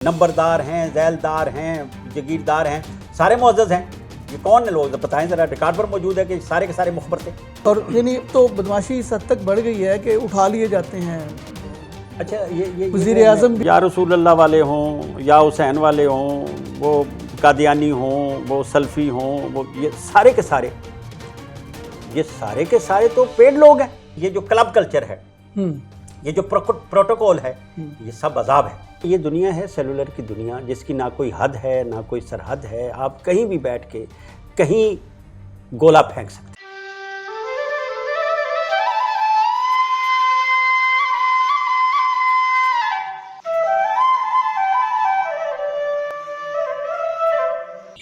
نمبردار ہیں، ذیلدار ہیں، جگیردار ہیں، سارے معزز ہیں. یہ کون ہیں لوگ بتائیں ذرا. ریکارڈ پر موجود ہے کہ سارے کے سارے مخبر تھے. اور یعنی تو بدماشی اس حد تک بڑھ گئی ہے کہ اٹھا لیے جاتے ہیں. اچھا یہ وزیر اعظم بھی یا رسول اللہ والے ہوں یا حسین والے ہوں، وہ قادیانی ہوں، وہ سلفی ہوں، وہ یہ سارے کے سارے تو پیڈ لوگ ہیں. یہ جو کلب کلچر ہے، یہ جو پروٹوکول ہے، یہ سب عذاب ہے. یہ دنیا ہے سیلولر کی دنیا، جس کی نہ کوئی حد ہے نہ کوئی سرحد ہے. آپ کہیں بھی بیٹھ کے کہیں گولا پھینک سکتے ہیں.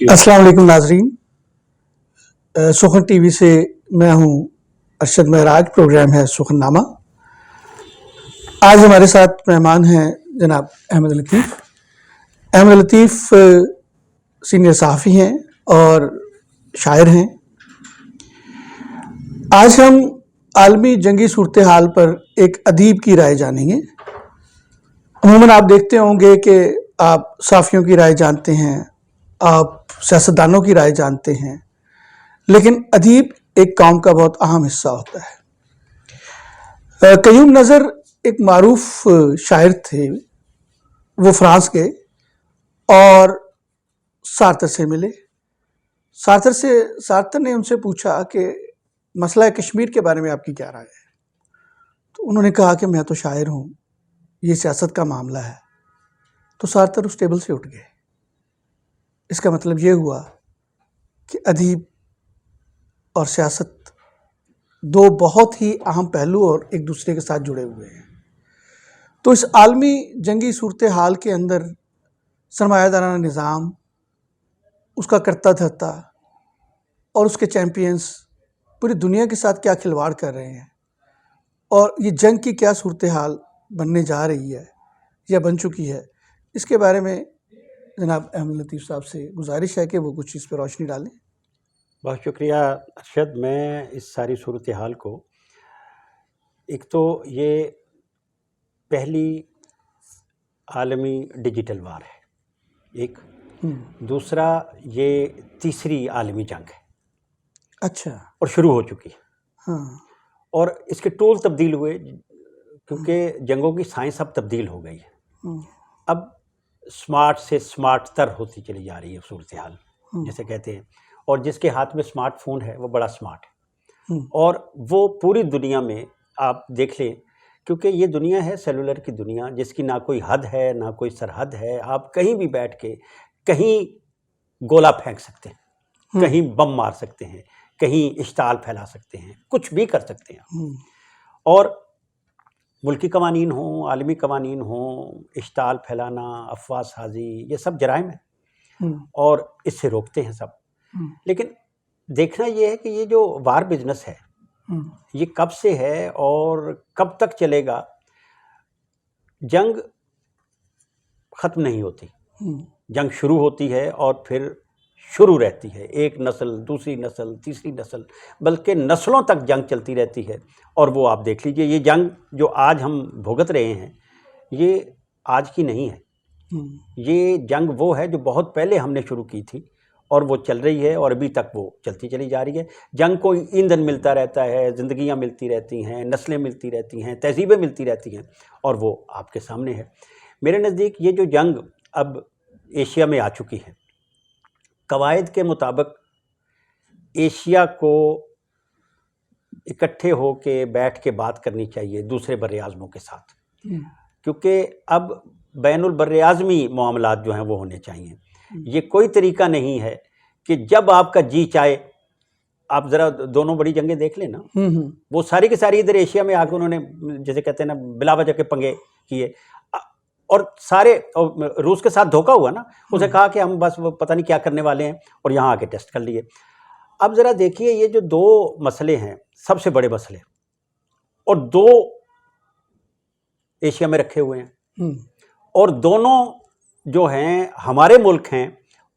السلام علیکم ناظرین، سخن ٹی وی سے میں ہوں ارشد معراج. پروگرام ہے سخن نامہ. آج ہمارے ساتھ مہمان ہیں جناب احمد لطیف. احمد لطیف سینئر صحافی ہیں اور شاعر ہیں. آج ہم عالمی جنگی صورتحال پر ایک ادیب کی رائے جانیں گے. عموماً آپ دیکھتے ہوں گے کہ آپ صحافیوں کی رائے جانتے ہیں، آپ سیاستدانوں کی رائے جانتے ہیں، لیکن ادیب ایک قوم کا بہت اہم حصہ ہوتا ہے. قیوم نظر ایک معروف شاعر تھے. وہ فرانس گئے اور سارتر سے ملے. سارتر نے ان سے پوچھا کہ مسئلہ کشمیر کے بارے میں آپ کی کیا رائے ہے؟ تو انہوں نے کہا کہ میں تو شاعر ہوں، یہ سیاست کا معاملہ ہے. تو سارتر اس ٹیبل سے اٹھ گئے. اس کا مطلب یہ ہوا کہ ادیب اور سیاست دو بہت ہی اہم پہلو اور ایک دوسرے کے ساتھ جڑے ہوئے ہیں. تو اس عالمی جنگی صورتحال کے اندر سرمایہ دارانہ نظام، اس کا کرتا دھرتا اور اس کے چیمپئنز پوری دنیا کے ساتھ کیا کھلواڑ کر رہے ہیں، اور یہ جنگ کی کیا صورتحال بننے جا رہی ہے یا بن چکی ہے، اس کے بارے میں جناب احمد لطیف صاحب سے گزارش ہے کہ وہ کچھ اس پہ روشنی ڈالیں. بہت شکریہ ارشد. میں اس ساری صورتحال کو، ایک تو یہ پہلی عالمی ڈیجیٹل وار ہے، ایک دوسرا یہ تیسری عالمی جنگ ہے. اچھا. اور شروع ہو چکی ہے. ہاں. اور اس کے ٹول تبدیل ہوئے، کیونکہ جنگوں کی سائنس اب تبدیل ہو گئی ہے. اب سمارٹ سے سمارٹ تر ہوتی چلی جا رہی ہے صورتحال، جسے کہتے ہیں. اور جس کے ہاتھ میں سمارٹ فون ہے وہ بڑا سمارٹ ہے. اور وہ پوری دنیا میں آپ دیکھ لیں، کیونکہ یہ دنیا ہے سیلولر کی دنیا، جس کی نہ کوئی حد ہے نہ کوئی سرحد ہے. آپ کہیں بھی بیٹھ کے کہیں گولا پھینک سکتے ہیں، کہیں بم مار سکتے ہیں، کہیں اشتعال پھیلا سکتے ہیں، کچھ بھی کر سکتے ہیں. اور ملکی قوانین ہوں، عالمی قوانین ہوں، اشتعال پھیلانا، افواہ سازی، یہ سب جرائم ہیں اور اس سے روکتے ہیں سب. لیکن دیکھنا یہ ہے کہ یہ جو وار بزنس ہے یہ کب سے ہے اور کب تک چلے گا. جنگ ختم نہیں ہوتی، جنگ شروع ہوتی ہے اور پھر شروع رہتی ہے. ایک نسل، دوسری نسل، تیسری نسل، بلکہ نسلوں تک جنگ چلتی رہتی ہے. اور وہ آپ دیکھ لیجئے، یہ جنگ جو آج ہم بھگت رہے ہیں یہ آج کی نہیں ہے. یہ جنگ وہ ہے جو بہت پہلے ہم نے شروع کی تھی اور وہ چل رہی ہے اور ابھی تک وہ چلتی چلی جا رہی ہے. جنگ کو ایندھن ملتا رہتا ہے، زندگیاں ملتی رہتی ہیں، نسلیں ملتی رہتی ہیں، تہذیبیں ملتی رہتی ہیں، اور وہ آپ کے سامنے ہے. میرے نزدیک یہ جو جنگ اب ایشیا میں آ چکی ہے، قواعد کے مطابق ایشیا کو اکٹھے ہو کے بیٹھ کے بات کرنی چاہیے دوسرے بر اعظموں کے ساتھ، کیونکہ اب بین البر اعظمی معاملات جو ہیں وہ ہونے چاہیے. یہ کوئی طریقہ نہیں ہے کہ جب آپ کا جی چاہے. آپ ذرا دونوں بڑی جنگیں دیکھ لیں نا، وہ ساری کی ساری ادھر ایشیا میں آ کے انہوں نے جیسے کہتے ہیں نا بلا وجہ کے پنگے کیے. اور سارے روس کے ساتھ دھوکہ ہوا نا، اسے کہا کہ ہم بس پتہ نہیں کیا کرنے والے ہیں اور یہاں آ کے ٹیسٹ کر لیے. اب ذرا دیکھیے، یہ جو دو مسئلے ہیں سب سے بڑے مسئلے، اور دو ایشیا میں رکھے ہوئے ہیں، اور دونوں جو ہیں ہمارے ملک ہیں،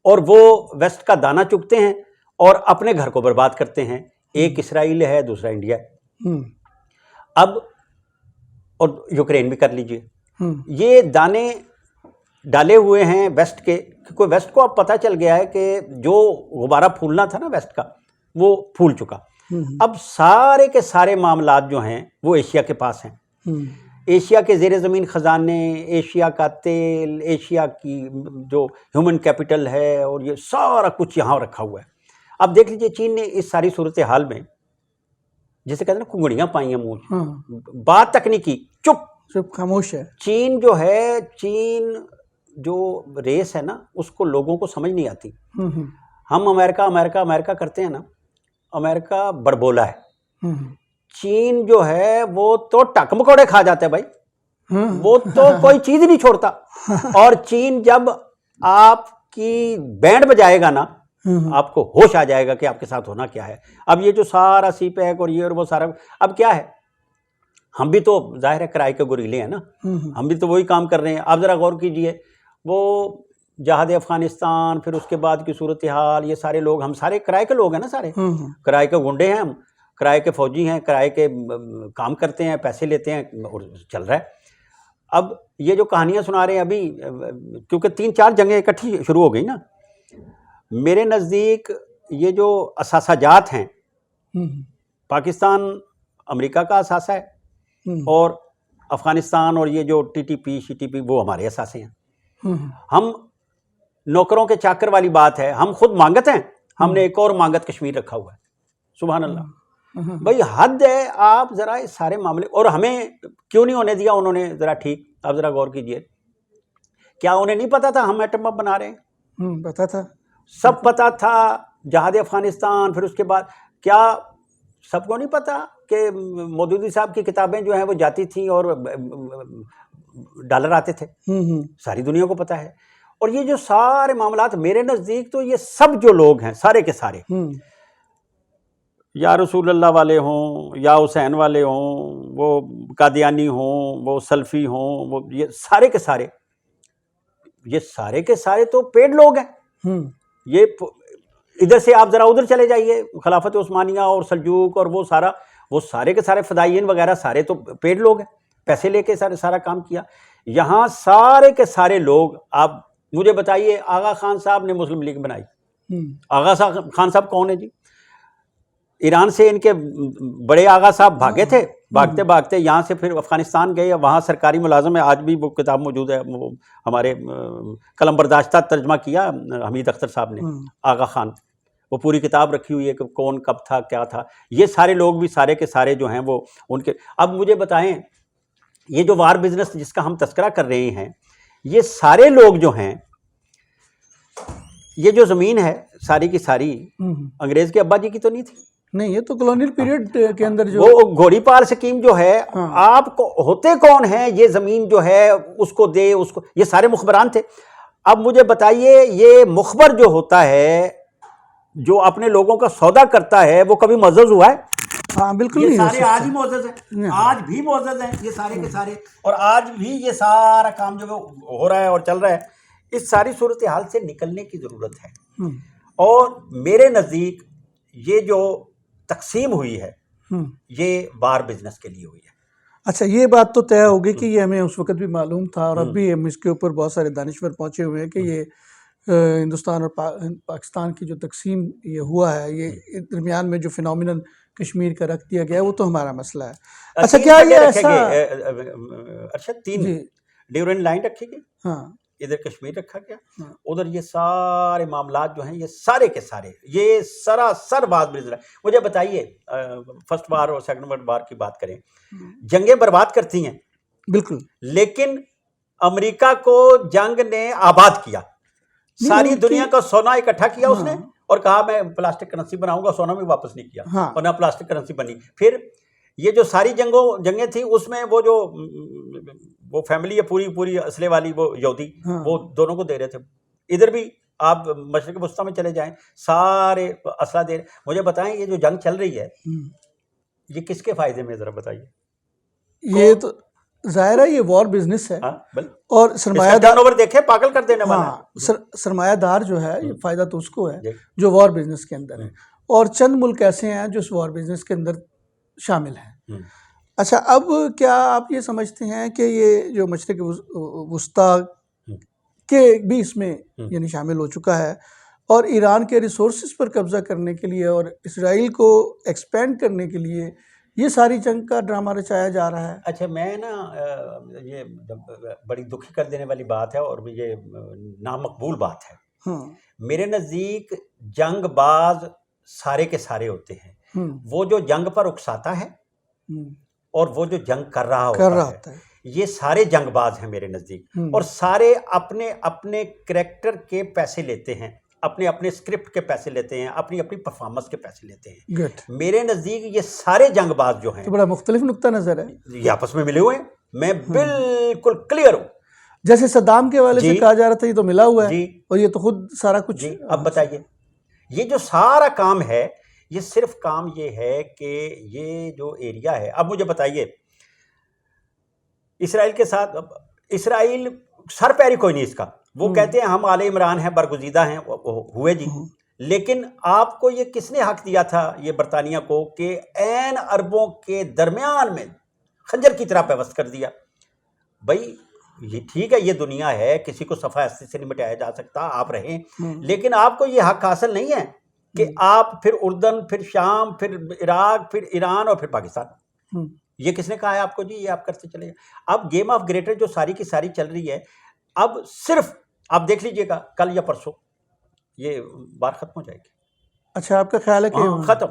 اور وہ ویسٹ کا دانہ چگتے ہیں اور اپنے گھر کو برباد کرتے ہیں. ایک اسرائیل ہے، دوسرا انڈیا ہے. اب اور یوکرین بھی کر لیجئے. یہ دانے ڈالے ہوئے ہیں ویسٹ کے، کیونکہ ویسٹ کو اب پتہ چل گیا ہے کہ جو غبارہ پھولنا تھا نا ویسٹ کا وہ پھول چکا. اب سارے کے سارے معاملات جو ہیں وہ ایشیا کے پاس ہیں. ایشیا کے زیر زمین خزانے، ایشیا کا تیل، ایشیا کی جو ہیومن کیپٹل ہے، اور یہ سارا کچھ یہاں رکھا ہوا ہے. اب دیکھ لیجئے چین نے اس ساری صورتحال میں جیسے کہتے ہیں نا کنگڑیاں پائی ہیں منہ، بات تک نہیں کی، چپ خاموش ہے. چین جو ہے، چین جو ریس ہے نا اس کو لوگوں کو سمجھ نہیں آتی. ہم امریکہ امریکہ امریکہ کرتے ہیں نا، امریکہ بڑبولا ہے. چین جو ہے وہ تو ٹک مکوڑے کھا جاتا ہے بھائی، وہ تو کوئی چیز نہیں چھوڑتا. اور چین جب آپ کی بینڈ بجائے گا نا آپ کو ہوش آ جائے گا کہ آپ کے ساتھ ہونا کیا ہے. اب یہ جو سارا سی پیک اور یہ اور وہ سارا اب کیا ہے، ہم بھی تو ظاہر ہے کرائے کے گوریلے ہیں نا، ہم بھی تو وہی کام کر رہے ہیں. آپ ذرا غور کیجئے، وہ جہاد افغانستان، پھر اس کے بعد کی صورتحال، یہ سارے لوگ، ہم سارے کرائے کے لوگ ہیں نا، سارے کرائے کے گنڈے ہیں، ہم کرائے کے فوجی ہیں، کرائے کے کام کرتے ہیں، پیسے لیتے ہیں اور چل رہا ہے. اب یہ جو کہانیاں سنا رہے ہیں ابھی، کیونکہ 3-4 جنگیں اکٹھی شروع ہو گئی نا، میرے نزدیک یہ جو اثاثہ جات ہیں، پاکستان امریکہ کا اثاثہ ہے، اور افغانستان اور یہ جو ٹی ٹی پی شی ٹی پی وہ ہمارے اثاثے ہیں. ہم نوکروں کے چاکر والی بات ہے، ہم خود مانگت ہیں، ہم نے ایک اور مانگت کشمیر رکھا ہوا ہے. سبحان اللہ بھائی، حد ہے. آپ ذرا اس سارے معاملے، اور ہمیں کیوں نہیں ہونے دیا انہوں نے، ذرا ٹھیک آپ ذرا غور کیجئے، کیا انہیں نہیں پتا تھا ہم ایٹم بم بنا رہے ہیں؟ پتا تھا، سب پتا تھا. جہاد افغانستان، پھر اس کے بعد کیا سب کو نہیں پتا کہ مودودی صاحب کی کتابیں جو ہیں وہ جاتی تھیں اور ڈالر آتے تھے؟ ساری دنیا کو پتا ہے. اور یہ جو سارے معاملات، میرے نزدیک تو یہ سب جو لوگ ہیں سارے کے سارے، یا رسول اللہ والے ہوں، یا حسین والے ہوں، وہ قادیانی ہوں، وہ سلفی ہوں، وہ یہ سارے کے سارے، یہ سارے کے سارے تو پیڈ لوگ ہیں. یہ ادھر سے آپ ذرا ادھر چلے جائیے، خلافت عثمانیہ اور سلجوق اور وہ سارے کے سارے فدائیین وغیرہ سارے تو پیڈ لوگ ہیں، پیسے لے کے سارا کام کیا. یہاں سارے کے سارے لوگ، آپ مجھے بتائیے، آغا خان صاحب نے مسلم لیگ بنائی. آغا خان صاحب کون ہے جی؟ ایران سے ان کے بڑے آغا صاحب بھاگے تھے، بھاگتے بھاگتے یہاں سے پھر افغانستان گئے، وہاں سرکاری ملازم ہے. آج بھی وہ کتاب موجود ہے، وہ ہمارے قلم برداشتہ ترجمہ کیا حمید اختر صاحب نے، آغا خان، وہ پوری کتاب رکھی ہوئی ہے کہ کون کب تھا کیا تھا. یہ سارے لوگ بھی سارے کے سارے جو ہیں وہ ان کے. اب مجھے بتائیں، یہ جو وار بزنس جس کا ہم تذکرہ کر رہے ہیں، یہ سارے لوگ جو ہیں، یہ جو زمین ہے ساری کی ساری انگریز کے ابا جی کی تو نہیں تھی؟ نہیں، یہ تو کلونیل پیریڈ کے اندر جو وہ گھوڑی پال سکیم جو ہے، آپ کو ہوتے کون ہیں یہ زمین جو ہے اس کو دے، اس کو، یہ سارے مخبران تھے. اب مجھے بتائیے، یہ مخبر جو ہوتا ہے، جو اپنے لوگوں کا سودا کرتا ہے، وہ کبھی معزز ہوا ہے؟ ہاں بالکل یہ نہیں ہو سارے سکتا. آج ہی معزز ہیں، آج بھی معزز ہیں یہ سارے کے سارے، اور آج بھی یہ سارا کام جو ہو رہا ہے اور چل رہا ہے. اس ساری صورتحال سے نکلنے کی ضرورت ہے. اور میرے نزدیک یہ جو تقسیم ہوئی ہے، یہ وار بزنس کے لیے ہوئی ہے. اچھا، یہ بات تو طے ہوگی کہ یہ ہمیں اس وقت بھی معلوم تھا، اور اب بھی ہم اس کے اوپر بہت سارے دانشور پہنچے ہوئے ہیں کہ یہ ہندوستان اور پاکستان کی جو تقسیم یہ ہوا ہے، یہ درمیان میں جو فینومینل کشمیر کا رکھ دیا گیا ہے، وہ تو ہمارا مسئلہ ہے. اچھا، کیا یہ ایسا ارشد 3 ڈیورنٹ لائن رکھی گئی، ہاں، ادھر کشمیر رکھا گیا، ادھر یہ سارے معاملات جو ہیں یہ سارے کے سارے، یہ سراسر بات بزر ہے. مجھے بتائیے، فرسٹ وار اور سیکنڈ ورلڈ وار کی بات کریں، جنگیں برباد کرتی ہیں بالکل، لیکن امریکہ کو جنگ نے آباد کیا. ساری دنیا کا سونا اکٹھا کیا اس نے، اور کہا میں پلاسٹک کرنسی بناؤں گا. سونا بھی واپس نہیں کیا، اور نہ پلاسٹک کرنسی بنی. پھر یہ جو ساری جنگیں تھیں اس میں وہ فیملی ہے پوری اسلحے والی، وہ یہودی، وہ دونوں کو دے رہے تھے. ادھر بھی آپ مشرق وسطیٰ میں چلے جائیں، سارے اسلحہ دے رہے. مجھے بتائیں، یہ جو جنگ چل رہی ہے یہ کس کے فائدے میں، ذرا بتائیے. یہ تو ظاہر ہے یہ وار بزنس ہے، اور سرمایہ دار دیکھے پاگل کر دینے والا. سرمایہ دار جو ہے، یہ فائدہ تو اس کو ہے جو وار بزنس کے اندر ہے، اور چند ملک ایسے ہیں جو اس وار بزنس کے اندر شامل ہیں. اچھا، اب کیا آپ یہ سمجھتے ہیں کہ یہ جو مشرق وسطیٰ کے بھی اس میں یعنی شامل ہو چکا ہے، اور ایران کے ریسورسز پر قبضہ کرنے کے لیے اور اسرائیل کو ایکسپینڈ کرنے کے لیے یہ ساری جنگ کا ڈرامہ رچایا جا رہا ہے۔ اچھا میں نا یہ بڑی دکھی کر دینے والی بات ہے اور یہ نامقبول بات ہے۔ میرے نزدیک جنگ باز سارے کے سارے ہوتے ہیں، وہ جو جنگ پر اکساتا ہے اور وہ جو جنگ کر رہا ہوتا ہے، یہ سارے جنگ باز ہیں میرے نزدیک، اور سارے اپنے اپنے کریکٹر کے پیسے لیتے ہیں، اپنے اپنے اسکرپٹ کے پیسے لیتے ہیں، اپنی اپنی پرفارمنس کے پیسے لیتے ہیں۔ میرے نزدیک یہ سارے جنگ باز جو ہیں، تو بڑا مختلف نقطہ نظر ہے، یہ آپس میں ملے ہوئے ہیں، میں بالکل کلیئر ہوں۔ جیسے صدام کے والے سے کہا جا رہا تھا یہ تو ملا ہوا ہے، جی، اور یہ تو خود سارا کچھ۔ اب بتائیے یہ جو سارا کام ہے، یہ صرف کام یہ ہے کہ یہ جو ایریا ہے، اب مجھے بتائیے اسرائیل کے ساتھ، اسرائیل سر پیری کوئی نہیں اس کا، وہ کہتے ہیں ہم آل عمران ہیں، برگزیدہ ہیں، ہوئے جی، لیکن آپ کو یہ کس نے حق دیا تھا یہ برطانیہ کو کہ عین عربوں کے درمیان میں خنجر کی طرح پیوست کر دیا؟ بھائی یہ ٹھیک ہے، یہ دنیا ہے، کسی کو صفحہ ہستی سے نہیں مٹایا جا سکتا، آپ رہیں، لیکن آپ کو یہ حق حاصل نہیں ہے کہ آپ پھر اردن، پھر شام، پھر عراق، پھر ایران اور پھر پاکستان، یہ کس نے کہا ہے آپ کو جی یہ آپ کرتے چلے گا؟ اب گیم آف گریٹر جو ساری کی ساری چل رہی ہے، اب صرف آپ دیکھ لیجئے گا کل یا پرسوں یہ بات ختم ہو جائے گی۔ اچھا آپ کا خیال ہے کہ ختم،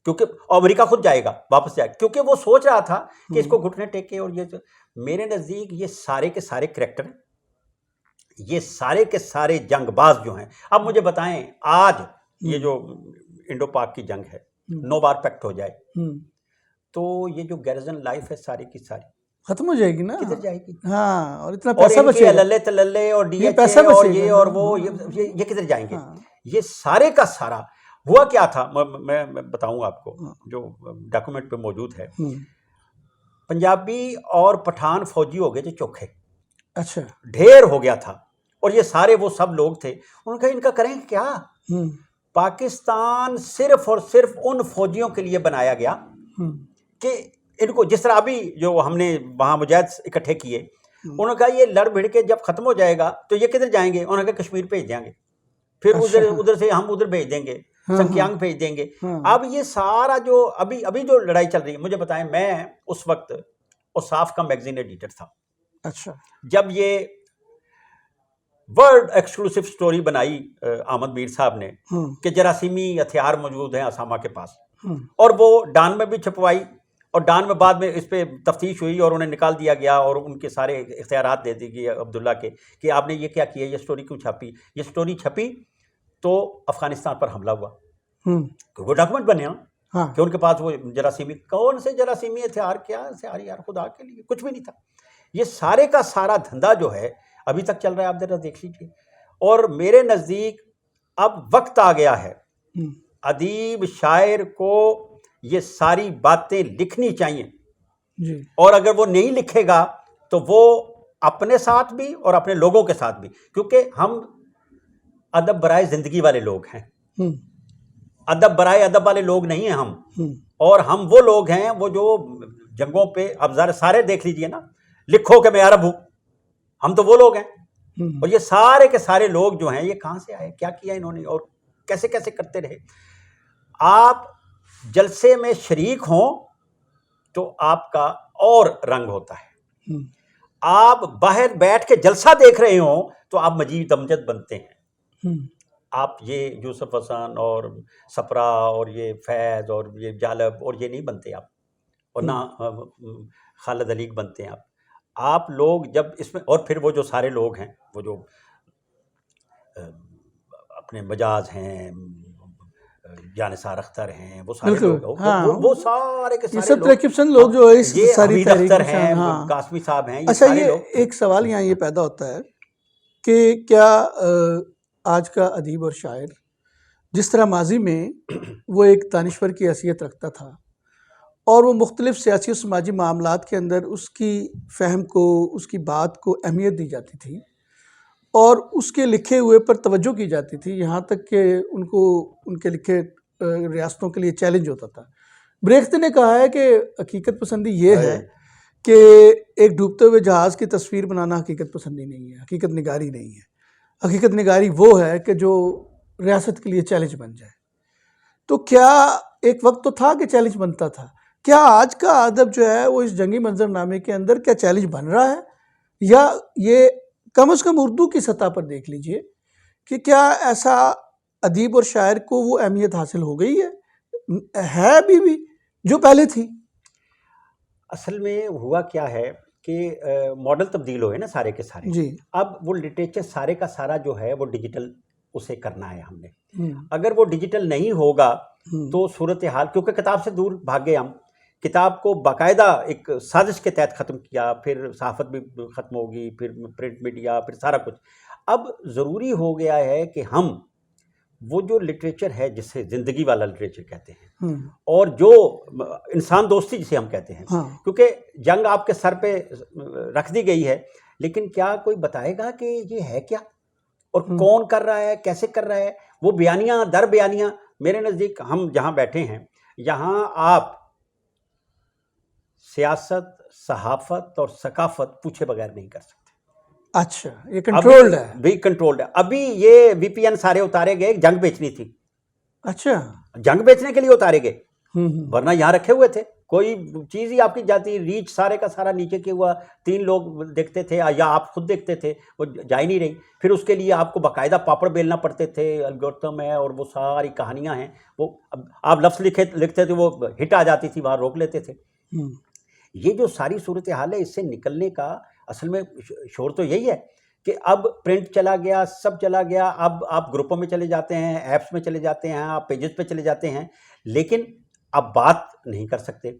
کیونکہ امریکہ خود جائے گا، واپس جائے گا، کیونکہ وہ سوچ رہا تھا کہ اس کو گھٹنے ٹیکے، اور یہ میرے نزدیک یہ سارے کے سارے کریکٹر ہیں، یہ سارے کے سارے جنگ باز جو ہیں۔ اب مجھے بتائیں آج یہ جو انڈو پاک کی جنگ ہے، 9 بار پیکٹ ہو جائے تو یہ جو گیرزن لائف ہے ساری کی ساری ختم ہو جائے گی نا، کدھر جائے گی؟ ہاں، اور اتنا پیسہ بچے گا، للے تللے اور ڈی ایچ پیسہ اور بچے یہ گا، اور وہ، یہ کدھر جائیں گے؟ یہ سارے کا سارا ہوا کیا تھا، میں بتاؤں آپ کو جو ڈاکومنٹ پہ موجود ہے، پنجابی اور پٹھان فوجی ہو گئے تھے چوکھے، اچھا ڈھیر ہو گیا تھا، اور یہ سارے وہ سب لوگ تھے، انہوں نے کہا ان کا کریں کیا؟ پاکستان صرف اور صرف ان فوجیوں کے لیے بنایا گیا کہ ان کو، جس طرح ابھی جو ہم نے وہاں مجاہد اکٹھے کیے، انہوں نے کہا یہ لڑ بھڑ کے جب ختم ہو جائے گا تو یہ کدھر جائیں گے؟ انہوں نے کہا کشمیر بھیج دیں گے، پھر ادھر سے ہم ادھر بھیج دیں گے، سنکیانگ بھیج دیں گے۔ اب یہ سارا جو ابھی جو لڑائی چل رہی ہے، مجھے بتائیں، میں اس وقت اوصاف کا میگزین ایڈیٹر تھا، اچھا جب یہ ورلڈ ایکسکلوسیو سٹوری بنائی احمد میر صاحب نے کہ جراثیمی ہتھیار موجود ہیں اسامہ کے پاس، اور وہ ڈان میں بھی چھپوائی، اور ڈان میں بعد میں اس پہ تفتیش ہوئی اور انہیں نکال دیا گیا، اور ان کے سارے اختیارات دے دی گئے عبداللہ کے کہ آپ نے یہ کیا کیا، یہ سٹوری کیوں چھاپی؟ یہ سٹوری چھپی تو افغانستان پر حملہ ہوا، وہ ڈاکومنٹ بنے کہ ان کے پاس وہ جراثیمی، کون سے جراثیمی ہتھیار، کیا ہتھیار یار، خدا کے لیے کچھ بھی نہیں تھا۔ یہ سارے کا سارا دھندا جو ہے ابھی تک چل رہا ہے، آپ ذرا دیکھ لیجیے۔ اور میرے نزدیک اب وقت آ گیا ہے، ادیب شاعر کو یہ ساری باتیں لکھنی چاہیے، اور اگر وہ نہیں لکھے گا تو وہ اپنے ساتھ بھی اور اپنے لوگوں کے ساتھ بھی، کیونکہ ہم ادب برائے زندگی والے لوگ ہیں، ادب برائے ادب والے لوگ نہیں ہیں ہم، اور ہم وہ لوگ ہیں وہ جو جنگوں پہ، اب ذرا سارے دیکھ لیجئے نا، لکھو کہ میں عرب ہوں، ہم تو وہ لوگ ہیں، اور یہ سارے کے سارے لوگ جو ہیں یہ کہاں سے آئے، کیا کیا انہوں نے، اور کیسے کیسے کرتے رہے۔ آپ جلسے میں شریک ہوں تو آپ کا اور رنگ ہوتا ہے، آپ باہر بیٹھ کے جلسہ دیکھ رہے ہوں تو آپ مجید امجد بنتے ہیں، آپ یہ یوسف حسن اور سپرا اور یہ فیض اور یہ جالب اور یہ نہیں بنتے آپ، اور نہ خالد علی بنتے ہیں آپ لوگ جب اس میں، اور پھر وہ جو سارے لوگ ہیں، وہ جو اپنے مجاز ہیں، جانثار اختر ہیں، وہ سارے لوگ، وہ سارے کے سارے لوگ، ترکیب پسند لوگ جو اس یہ ساری حمید تحریک اختر ہیں، قاسمی صاحب ہیں، یہ اچھا سارے یہ لوگ۔ ایک سوال یہاں یہ پیدا ہوتا ہے کہ کیا آج کا ادیب اور شاعر جس طرح ماضی میں وہ ایک دانشور کی حیثیت رکھتا تھا، اور وہ مختلف سیاسی و سماجی معاملات کے اندر اس کی فہم کو، اس کی بات کو اہمیت دی جاتی تھی، اور اس کے لکھے ہوئے پر توجہ کی جاتی تھی، یہاں تک کہ ان کو ان کے لکھے ریاستوں کے لیے چیلنج ہوتا تھا۔ بریخت نے کہا ہے کہ حقیقت پسندی یہ ہے کہ ایک ڈوبتے ہوئے جہاز کی تصویر بنانا حقیقت پسندی نہیں ہے، حقیقت نگاری نہیں ہے۔ حقیقت نگاری وہ ہے کہ جو ریاست کے لیے چیلنج بن جائے. تو کیا ایک وقت تو تھا کہ چیلنج بنتا تھا، کیا آج کا ادب جو ہے وہ اس جنگی منظر نامے کے اندر کیا چیلنج بن رہا ہے، یا یہ کم از کم اردو کی سطح پر دیکھ لیجئے کہ کیا ایسا ادیب اور شاعر کو وہ اہمیت حاصل ہو گئی ہے ابھی بھی جو پہلے تھی؟ اصل میں ہوا کیا ہے کہ ماڈل تبدیل ہوئے نا سارے کے سارے. جی. اب وہ لٹریچر سارے کا سارا جو ہے وہ ڈیجیٹل اسے کرنا ہے ہم نے. اگر وہ ڈیجیٹل نہیں ہوگا تو صورتحال، کیونکہ کتاب سے دور بھاگے ہم، کتاب کو باقاعدہ ایک سازش کے تحت ختم کیا، پھر صحافت بھی ختم ہوگی، پھر پرنٹ میڈیا، پھر سارا کچھ. اب ضروری ہو گیا ہے کہ ہم وہ جو لٹریچر ہے جسے زندگی والا لٹریچر کہتے ہیں، اور جو انسان دوستی جسے ہم کہتے ہیں، کیونکہ جنگ آپ کے سر پہ رکھ دی گئی ہے، لیکن کیا کوئی بتائے گا کہ یہ ہے کیا اور کون کر رہا ہے، کیسے کر رہا ہے؟ وہ بیانیاں در بیانیاں. میرے نزدیک ہم جہاں بیٹھے ہیں یہاں آپ سیاست، صحافت اور ثقافت پوچھے بغیر نہیں کر سکتے. اچھا، یہ کنٹرولڈ ہے؟ بھی کنٹرولڈ ہے. ابھی یہ وی پی این سارے اتارے گئے، جنگ بیچنی تھی. اچھا، جنگ بیچنے کے لیے اتارے گئے، ورنہ یہاں رکھے ہوئے تھے. کوئی چیز ہی آپ کی جاتی، ریچ سارے کا سارا نیچے کیا ہوا، 3 لوگ دیکھتے تھے یا آپ خود دیکھتے تھے، وہ جا ہی نہیں رہی. پھر اس کے لیے آپ کو باقاعدہ پاپڑ بیلنا پڑتے تھے، الگورتھم ہے اور وہ ساری کہانیاں ہیں. وہ آپ لفظ لکھتے تھے، وہ ہٹ آ جاتی تھی، وہاں روک لیتے تھے. یہ جو ساری صورتحال ہے، اس سے نکلنے کا اصل میں شور تو یہی ہے کہ اب پرنٹ چلا گیا، سب چلا گیا. اب آپ گروپوں میں چلے جاتے ہیں، ایپس میں چلے جاتے ہیں، آپ پیجز پہ چلے جاتے ہیں، لیکن اب بات نہیں کر سکتے.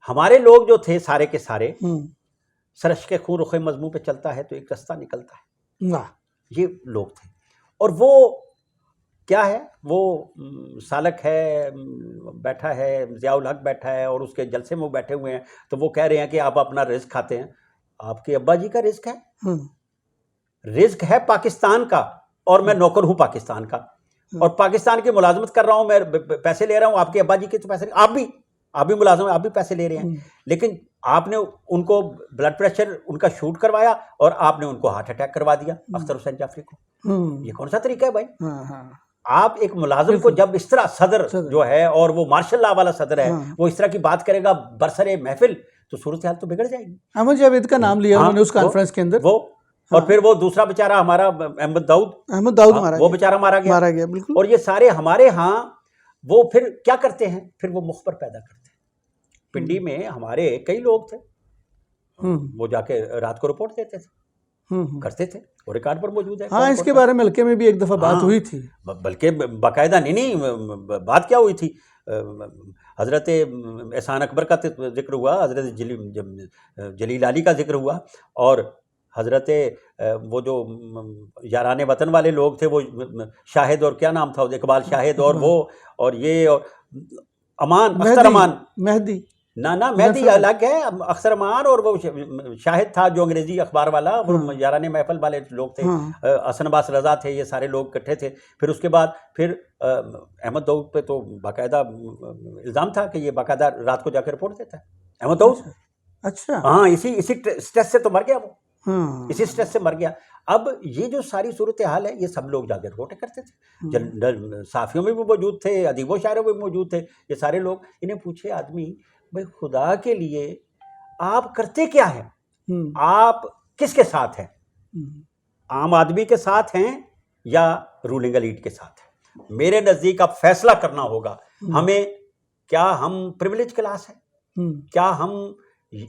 ہمارے لوگ جو تھے سارے کے سارے، سرش کے خون رخ مضمون پہ چلتا ہے تو ایک رستہ نکلتا ہے، یہ لوگ تھے. اور وہ کیا ہے، وہ سالک ہے بیٹھا ہے، ضیاء الحق بیٹھا ہے اور اس کے جلسے میں وہ بیٹھے ہوئے ہیں، تو وہ کہہ رہے ہیں کہ آپ اپنا رزق کھاتے ہیں. آپ کے ابا جی کا رزق ہے، رزق ہے پاکستان کا، اور میں نوکر ہوں پاکستان کا، اور پاکستان کی ملازمت کر رہا ہوں، میں پیسے لے رہا ہوں. آپ کے ابا جی کے تو پیسے، آپ بھی ملازم ہیں، آپ بھی پیسے لے رہے ہیں. لیکن آپ نے ان کو بلڈ پریشر ان کا شوٹ کروایا اور آپ نے ان کو ہارٹ اٹیک کروا دیا، اختر حسین جعفری کو. یہ کون سا طریقہ ہے بھائی؟ آپ ایک ملازم کو جب اس طرح صدر جو ہے اور وہ مارشل لا والا صدر ہے، وہ اس طرح کی بات کرے گا برسر محفل، تو صورتحال تو بگڑ جائے گی. احمد جاوید کا نام لیا انہوں نے اس کانفرنس کے اندر، وہ اور پھر وہ دوسرا بیچارہ ہمارا احمد داؤد وہ بیچارہ مارا گیا. بالکل. اور یہ سارے ہمارے ہاں وہ پھر کیا کرتے ہیں، پھر وہ مخبر پیدا کرتے ہیں. پنڈی میں ہمارے کئی لوگ تھے، وہ جا کے رات کو رپورٹ دیتے تھے، کرتے تھے، وہ ریکارڈ پر موجود ہے. ہاں، اس کے بارے میں حلقے میں بھی ایک دفعہ بات ہوئی تھی، بلکہ باقاعدہ نہیں بات کیا ہوئی تھی، حضرت احسان اکبر کا ذکر ہوا، حضرت جلیل علی کا ذکر ہوا، اور حضرت وہ جو یاران وطن والے لوگ تھے، وہ شاہد اور کیا نام تھا اقبال شاہد، اور وہ اور یہ اور امان، اختر امان، مہدی، نہ مہدی الگ ہے، اختر امان اور وہ شاہد تھا جو انگریزی اخبار والا، وہ یاران محفل والے لوگ تھے، حسن عباس رضا تھے، یہ سارے لوگ اکٹھے تھے. پھر اس کے بعد پھر احمد داؤد پہ تو باقاعدہ الزام تھا کہ یہ باقاعدہ رات کو جا کے رپورٹ دیتا ہے احمد داؤد. اچھا، ہاں، اسی اسٹریس سے تو مر گیا وہ، اسی اسٹریس سے مر گیا. اب یہ جو ساری صورتحال ہے، یہ سب لوگ جا کے رپورٹیں کرتے تھے، صحافیوں میں بھی موجود تھے، ادیب و شاعروں میں بھی موجود تھے، یہ سارے لوگ. انہیں پوچھے آدمی، بھائی خدا کے لیے آپ کرتے کیا ہیں؟ آپ کس کے ساتھ ہیں؟ عام آدمی کے ساتھ ہیں یا رولنگ ایلیٹ کے ساتھ ہیں؟ میرے نزدیک اب فیصلہ کرنا ہوگا ہمیں. کیا ہم پریویلیج کلاس ہیں؟ کیا ہم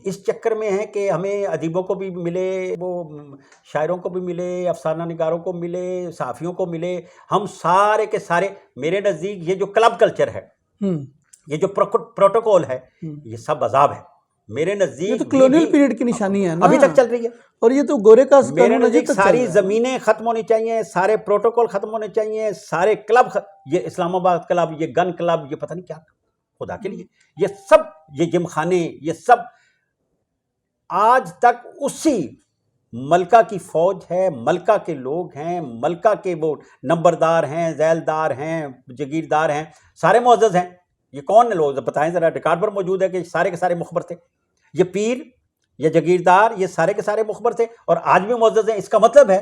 اس چکر میں ہیں کہ ہمیں ادیبوں کو بھی ملے، وہ شاعروں کو بھی ملے، افسانہ نگاروں کو ملے، صحافیوں کو ملے، ہم سارے کے سارے؟ میرے نزدیک یہ جو کلب کلچر ہے، یہ جو پروٹوکول ہے، یہ سب عذاب ہے. میرے نزدیک تو کلونیل پیریڈ کی نشانی ہے نا، ابھی تک چل رہی ہے. اور یہ تو گورے کا میرے نزدیک ساری زمینیں ختم ہونی چاہیے، سارے پروٹوکول ختم ہونے چاہیے، سارے کلب، یہ اسلام آباد کلب، یہ گن کلب، یہ پتہ نہیں کیا، خدا کے لیے یہ سب، یہ جم خانے، یہ سب آج تک اسی ملکہ کی فوج ہے، ملکہ کے لوگ ہیں، ملکہ کے وہ نمبردار ہیں، ذیلدار ہیں، جگیردار ہیں، سارے معزز ہیں. یہ کون لوگ بتائیں ذرا؟ ریکارڈ پر موجود ہے کہ سارے کے سارے مخبر تھے. یہ پیر، یہ جگیردار، یہ سارے کے سارے مخبر تھے اور آج بھی معزز ہیں. اس کا مطلب ہے